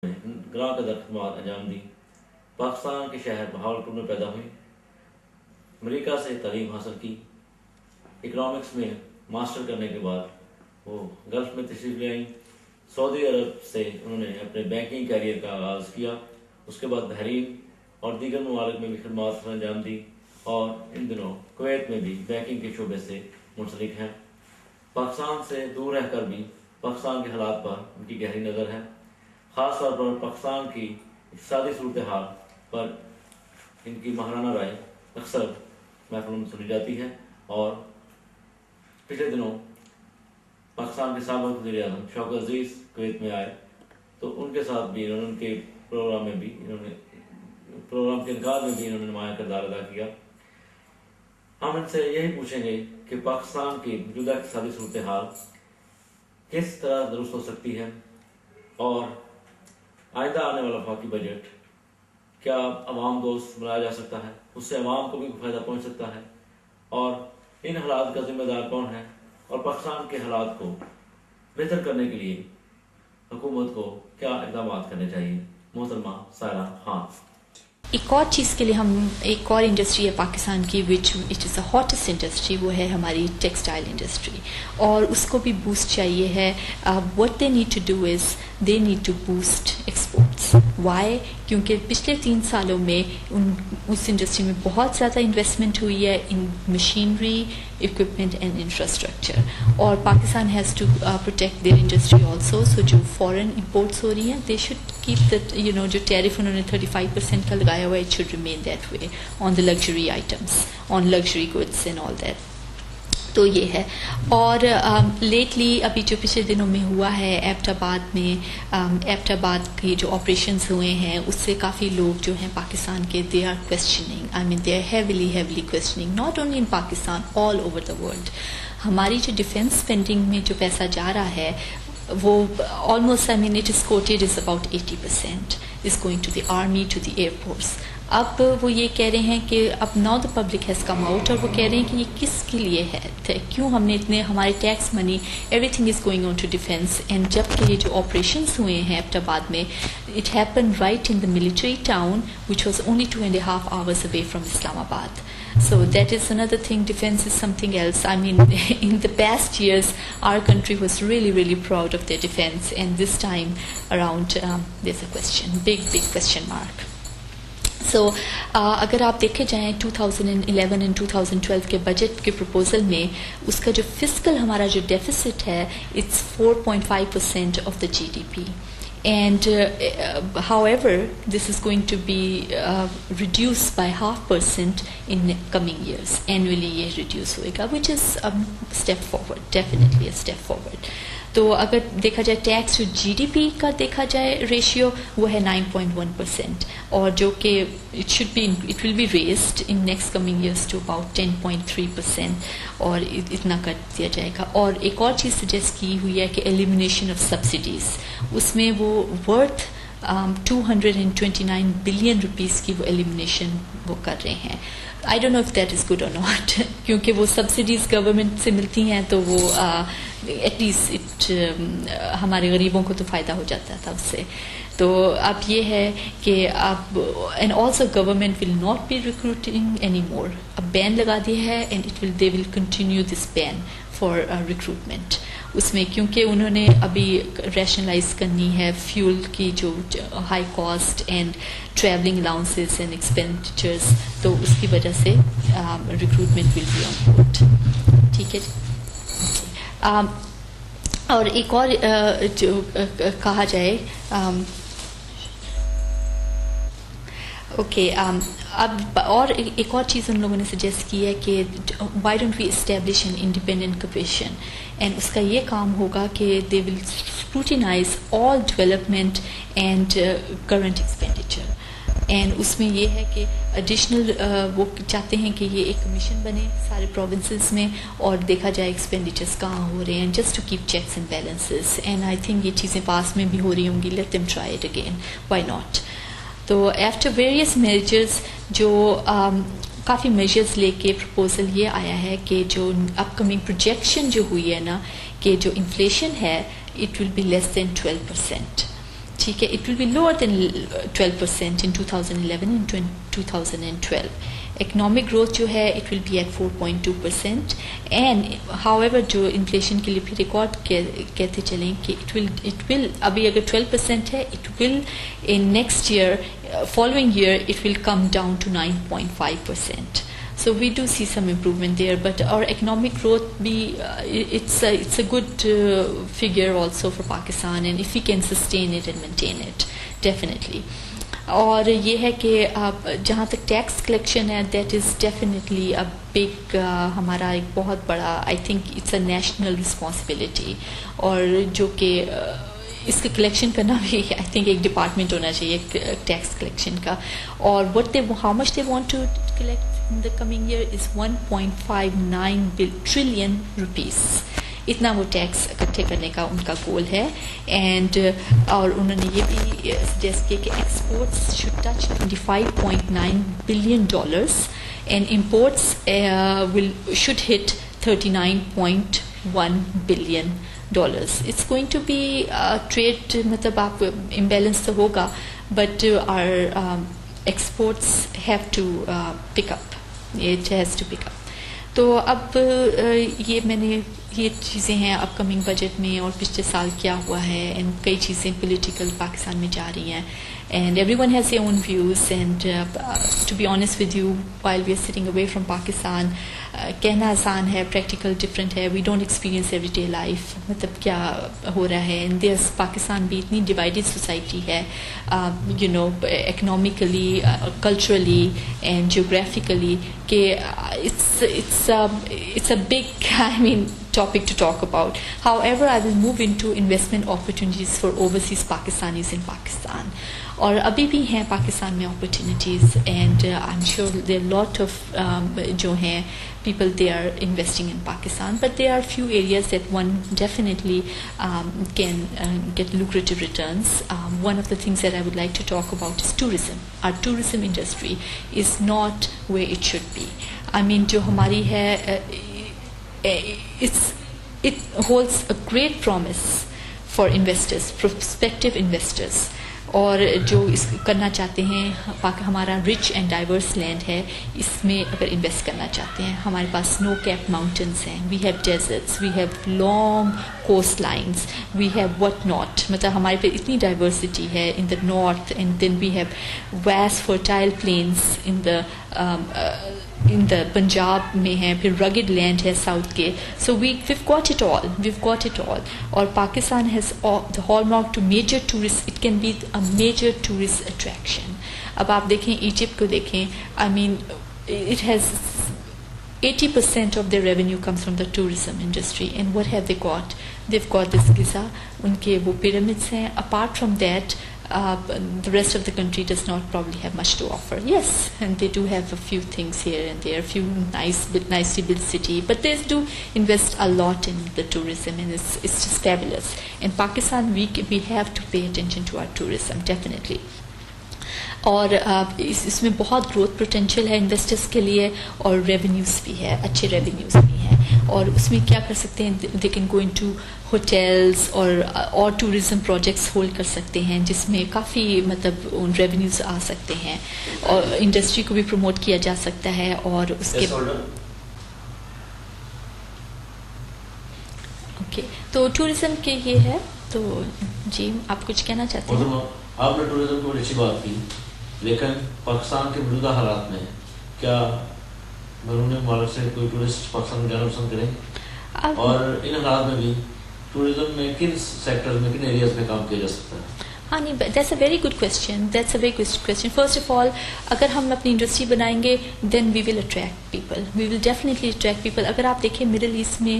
گراں قدر خدمات انجام دی. پاکستان کے شہر بہاولپور میں پیدا ہوئی. امریکہ سے تعلیم حاصل کی. اکنامکس میں ماسٹر کرنے کے بعد وہ گلف میں تشریف لے آئیں. سعودی عرب سے انہوں نے اپنے بینکنگ کیریئر کا آغاز کیا. اس کے بعد بحرین اور دیگر ممالک میں بھی خدمات انجام دی اور ان دنوں کویت میں بھی بینکنگ کے شعبے سے منسلک ہیں. پاکستان سے دور رہ کر بھی پاکستان کے حالات پر ان کی گہری نظر ہے. خاص طور پر پاکستان کی اقتصادی صورتحال پر ان کی ماہرانہ رائے اکثر محفلوں میں سنی جاتی ہے. اور پچھلے دنوں پاکستان کے سابق وزیر اعظم شوکت عزیز کویت میں آئے تو ان کے ساتھ بھی انہوں نے ان کے پروگرام کے انعقاد میں بھی انہوں نے نمایاں کردار ادا کیا. ہم ان سے یہی پوچھیں گے کہ پاکستان کی موجودہ اقتصادی صورتحال کس طرح درست ہو سکتی ہے اور آئندہ آنے والا وفاقی بجٹ کیا عوام دوست بنایا جا سکتا ہے, اس سے عوام کو بھی فائدہ پہنچ سکتا ہے, اور ان حالات کا ذمہ دار کون ہے, اور پاکستان کے حالات کو بہتر کرنے کے لیے حکومت کو کیا اقدامات کرنے چاہیے. محترمہ سائرہ خان. ایک اور چیز کے لیے ہم ایک اور انڈسٹری ہے پاکستان کی وچ از دا ہاٹسٹ انڈسٹری, وہ ہے ہماری ٹیکسٹائل انڈسٹری, اور اس کو بھی بوسٹ چاہیے ہے. What they need to do is they need to boost exports. Why? کیونکہ پچھلے 3 سالوں میں اس انڈسٹری میں بہت زیادہ انویسٹمنٹ ہوئی ہے in machinery, equipment and infrastructure, اور Pakistan has to protect their industry also. So جو فورن امپورٹس ہو رہی ہیں دے شوڈ کیپ دیٹ, جو ٹیرف انہوں نے 35% کا لگایا ہوا ہے, it should remain that way on the luxury items, on luxury goods and all that. تو یہ ہے. اور لیٹلی ابھی جو پچھلے دنوں میں ہوا ہے ایبٹ آباد کے جو آپریشنز ہوئے ہیں اس سے کافی لوگ جو ہیں پاکستان کے they are questioning, I mean they are heavily questioning, not only in Pakistan, all over the world. ہماری جو ڈیفینس اسپینڈنگ میں جو پیسہ جا رہا ہے وہ almost, I mean it is quoted as about 80% is going to the army, to the air force. اب وہ یہ کہہ رہے ہیں کہ اب now the public has come out, اور وہ کہہ رہے ہیں کہ یہ کس کے لیے ہے, کیوں ہم نے اتنے, ہمارے tax money everything is going on to defence. And جب کہ یہ جو آپریشنس ہوئے ہیں ایبٹ آباد میں, it happen right in the military town which was only 2.5 hours away from اسلام آباد. So that is another thing. Defense is something else. I mean, in the past years, our country was really proud of their defense, and this time around, there's a question, big question mark. So اگر آپ دیکھے جائیں 2011 and 2012 کے budget کے proposal میں اس کا جو fiscal ہمارا جو ڈیفیسٹ ہے it's 4.5% of the GDP. And however, this is going to be reduced by 0.5% in coming years. Annually یہ reduce ہوئے گا, which is a step forward, definitely a step forward. تو اگر دیکھا جائے ٹیکس جو GDP کا دیکھا جائے ریشیو وہ ہے 9.1%, اور جو کہ it will be raised in next coming years to about 10.3%, اور اتنا کر دیا جائے گا. اور ایک اور چیز سجیسٹ کی ہوئی ہے کہ ایلیمینیشن آف سبسڈیز, اس میں وہ ورتھ 229 بلین روپیز کی وہ ایلیمینیشن وہ کر رہے ہیں. I don't know if that is good or not کیونکہ وہ سبسڈیز گورنمنٹ سے ملتی ہیں تو وہ ایٹ لیسٹ ہمارے غریبوں کو تو فائدہ ہو جاتا تھا اس سے. تو اب یہ ہے کہ اب and also government will not be recruiting any more. اب بین لگا دیا ہے and they will continue this ban for recruitment اس میں, کیونکہ انہوں نے ابھی ریشنلائز کرنی ہے فیول کی جو high cost and travelling allowances and expenditures, تو اس کی وجہ سے recruitment will be on board. ٹھیک ہے. اور ایک اور جو کہا جائے اوکے, اب اور ایک اور چیز ان لوگوں نے سجیسٹ کی ہے کہ why don't we establish an independent commission, and اس کا یہ کام ہوگا کہ they will scrutinise all development and current expenditure. And اس میں یہ ہے کہ ایڈیشنل وہ چاہتے ہیں کہ یہ ایک کمیشن بنے سارے پروونسز میں اور دیکھا جائے ایکسپینڈیچرس کہاں ہو رہے ہیں, just to keep checks and balances. And I think یہ چیزیں پاس میں بھی ہو رہی ہوں گی, let them try it again, why not. تو آفٹر ویریس میجرز جو کافی میجرز لے کے پرپوزل یہ آیا ہے کہ جو اپ کمنگ پروجیکشن جو ہوئی ہے نا کہ جو انفلیشن ہے اٹ ول بی لیس دین 12%. ٹھیک ہے, it will be lower than 12% in 2011 and 2012. Economic growth جو ہے it will be at 4.2%. and however جو انفلیشن کے لیے پھر ریکارڈ کہتے چلیں کہ it will ابھی اگر 12% ہے, it will in next year, following year it will come down to 9.5%. So we do see some improvement there, but our economic growth it's a good figure also for Pakistan, and if we can sustain it and maintain it, definitely. اور یہ ہے کہ جہاں تک tax collection ہے, that is definitely a big, ہمارا ایک بہت بڑا, I think it's a national responsibility, اور جو کہ اس کا کلیکشن کرنا بھی آئی تھنک ایک ڈپارٹمنٹ ہونا چاہیے ٹیکس کلیکشن کا. اور how much they want to collect in the coming year is 1.59 trillion rupees. اتنا وہ ٹیکس اکٹھے کرنے کا ان کا گول ہے. اینڈ اور انہوں نے یہ بھی سجیسٹ کیا کہ exports should touch $25.9 billion and imports should hit $39.1 billion. It's going to be trade, مطلب آپ امبیلنس تو ہوگا, but our exports have to pick up. It has to pick up. تو اب یہ میں نے یہ چیزیں ہیں اپ کمنگ بجٹ میں, اور پچھلے سال کیا ہوا ہے, اینڈ کئی چیزیں پولیٹیکل پاکستان میں جا رہی ہیں, and everyone has their own views, and to be honest with you, while we are sitting away from Pakistan, کہنا آسان ہے, پریکٹیکل ڈفرینٹ ہے, we don't experience every day life, مطلب کیا ہو رہا ہے. اینڈ دیئرس پاکستان بھی اتنی ڈیوائڈیڈ سوسائٹی ہے, you know, economically, culturally and geographically, کہ it's a big, I mean, topic to talk about. However, I will move into investment opportunities for overseas Pakistanis in Pakistan. اور ابھی بھی ہیں پاکستان میں opportunities, and I am sure there lot of جو ہیں people they are investing in Pakistan, but there are few areas that one definitely can get lucrative returns. One of the things that I would like to talk about is tourism. Our tourism industry is not where it should be. I mean, جو ہماری ہے, it holds a great promise for investors, prospective investors, اور جو اس کرنا چاہتے ہیں. ہمارا rich and diverse land ہے, اس میں اگر انویسٹ کرنا چاہتے ہیں, ہمارے پاس سنو کیپ ماؤنٹینس ہیں, we have deserts, we have long coast lines, we have what not, مطلب ہمارے پہ اتنی ڈائیورسٹی ہے in the north, and then we have vast fertile plains in the Punjab میں ہیں, پھر رگڈ لینڈ ہے ساؤتھ کے. سو we've got it all. اور Pakistan has the hallmark to major tourist, it can be a major tourist attraction. اب آپ دیکھیں Egypt کو دیکھیں, I mean it has 80% of their revenue comes from the tourism industry, and what have they got? They've got this Giza, ان کے وہ pyramids ہیں. Apart from that, the rest of the country does not probably have much to offer. Yes, and they do have a few things here and there, a few nicely built city, but they do invest a lot in the tourism, and it's just fabulous. In Pakistan, we have to pay attention to our tourism, definitely. اور اس میں بہت growth potential ہے investors کے لیے, اور revenues بھی ہے, اچھے ریونیوز بھی ہیں. اور اس میں کیا کر سکتے ہیں, they can go into hotels اور ٹورزم پروجیکٹس ہولڈ کر سکتے ہیں, جس میں کافی مطلب ریونیوز آ سکتے ہیں, اور انڈسٹری کو بھی پروموٹ کیا جا سکتا ہے. اور اس کے اوکے, تو ٹورزم کے یہ ہے. تو جی آپ کچھ کہنا چاہتے ہیں؟ آپ نے ٹورزم کی بڑی اچھی بات کی, لیکن پاکستان کے موجودہ حالات میں کیا بیرون ممالک سے کوئی ٹورسٹ پاکستان میں جانا پسند کریں؟ اور ان حالات میں بھی ٹورزم میں کن سیکٹر میں, کن ایریاز میں کام کیا جا سکتا ہے؟ ہاں نہیں, that's a very good question. First of all, اگر ہم اپنی انڈسٹری بنائیں گے then we will attract people, we will definitely attract people. اگر آپ دیکھیں مڈل ایسٹ میں,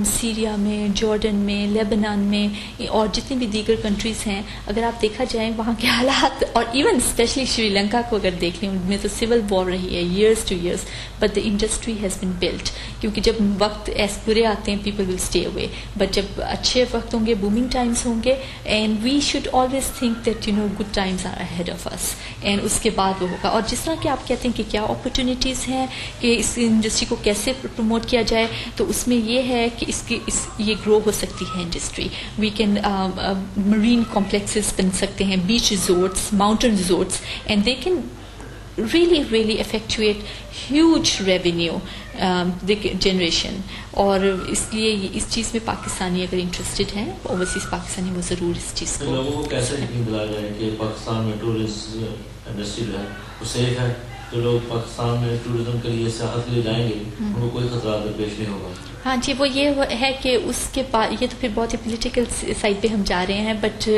سیریا میں, جارڈن میں, لیبنان میں, اور جتنی بھی دیگر کنٹریز ہیں, اگر آپ دیکھا جائیں وہاں کے حالات, اور ایون اسپیشلی شری لنکا کو اگر دیکھ لیں, ان میں تو سول وار رہی ہے years to years, but the industry has been built, کہ کیونکہ جب وقت ایسے برے آتے ہیں people will stay away, but جب اچھے وقت ہوں گے, بومنگ ٹائمس ہوں گے, and we should always think that good times are ahead of us, اینڈ اس کے بعد وہ ہوگا. اور جس طرح کہ آپ کہتے ہیں کہ کیا اپرچونیٹیز ہیں کہ اس انڈسٹری کو کیسے پروموٹ کیا جائے, تو اس میں یہ ہے کہ یہ گرو ہو سکتی ہے industry. We can marine complexes بن سکتے ہیں, beach resorts, mountain resorts, and they can really effectuate huge revenue generation. اور اس لیے اس چیز میں پاکستانی اگر انٹرسٹڈ ہیں اوورسیز پاکستانی, وہ ضرور اس چیز کو. لوگوں کو کیسے یقین دلایا جائے کہ پاکستان میں ٹورزم انڈسٹری جو ہے وہ سیف ہے, تو لوگ پاکستان میں ٹورزم کے لیے سیاحت کے لیے جائیں گے, ان کو کوئی خطرہ درپیش نہیں ہوگا. ہاں جی, وہ یہ ہے کہ اس کے بعد یہ تو پھر بہت ہی پولیٹیکل سائڈ پہ ہم جا رہے ہیں, بٹ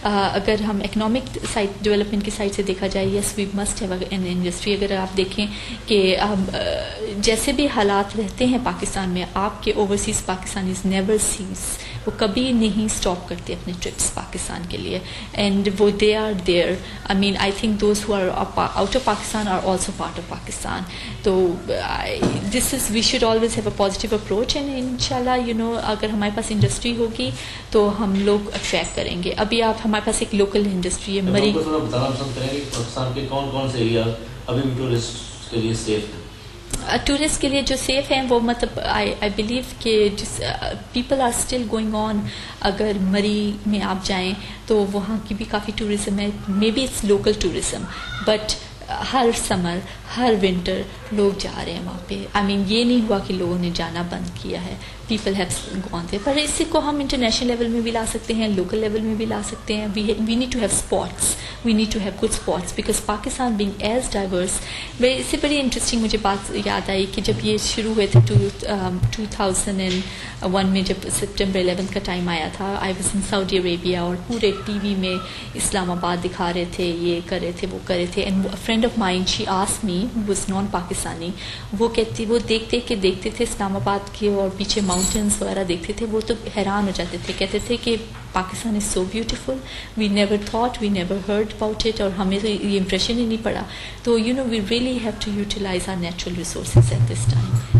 اگر ہم اکنامک سائڈ, ڈیولپمنٹ کی سائڈ سے دیکھا جائے, yes we must have an industry. اگر آپ دیکھیں کہ جیسے بھی حالات رہتے ہیں پاکستان میں, آپ کے اوورسیز پاکستانیز نیور سیز, وہ کبھی نہیں اسٹاپ کرتے اپنے ٹرپس پاکستان کے لیے, اینڈ وہ they are there. I mean I think those who are out of Pakistan are also part of Pakistan. تو this is we should always have a positive approach, and ان شاء اللہ اگر ہمارے پاس انڈسٹری ہوگی تو ہم لوگ اٹریکٹ کریں گے. ابھی آپ ہمارے پاس ایک لوکل انڈسٹری ہے مری. بتانا پسند کریں گے پاکستان کے کون کون سے ایریا ابھی بھی ٹورسٹ کے لیے سیف ہیں؟ ٹورسٹ کے لیے جو سیف ہیں وہ مطلب آئی بلیو کہ جس people are still going on. اگر مری میں آپ جائیں تو وہاں کی بھی کافی ٹورزم ہے, maybe it's local tourism, but ہر سمر ہر ونٹر لوگ جا رہے ہیں وہاں پہ. آئی مین یہ نہیں ہوا کہ لوگوں نے جانا بند کیا ہے, پیپل ہیو گون دیر. پر اسی کو ہم انٹرنیشنل لیول میں بھی لا سکتے ہیں, لوکل لیول میں بھی لا سکتے ہیں. We need to have spots, we need to have good spots, because Pakistan being as diverse. اس سے بڑی انٹرسٹنگ مجھے بات یاد آئی کہ جب یہ شروع ہوئے تھے 2001 میں, جب سپٹمبر 11 کا ٹائم آیا تھا, آئی واز ان سعودی عربیہ, اور پورے ٹی وی میں اسلام آباد دکھا رہے تھے, یہ کر رہے تھے, وہ کر رہے تھے. And friend of mind she asked me, was non Pakistani, وہ کہتی, وہ دیکھتے تھے اسلام آباد کے اور پیچھے ماؤنٹینس وغیرہ دیکھتے تھے, وہ تو حیران ہو جاتے تھے, کہتے تھے کہ Pakistan is so beautiful, we never thought, we never heard about it, اور ہمیں تو یہ امپریشن ہی نہیں پڑا. تو we really have to utilise our natural resources at this time.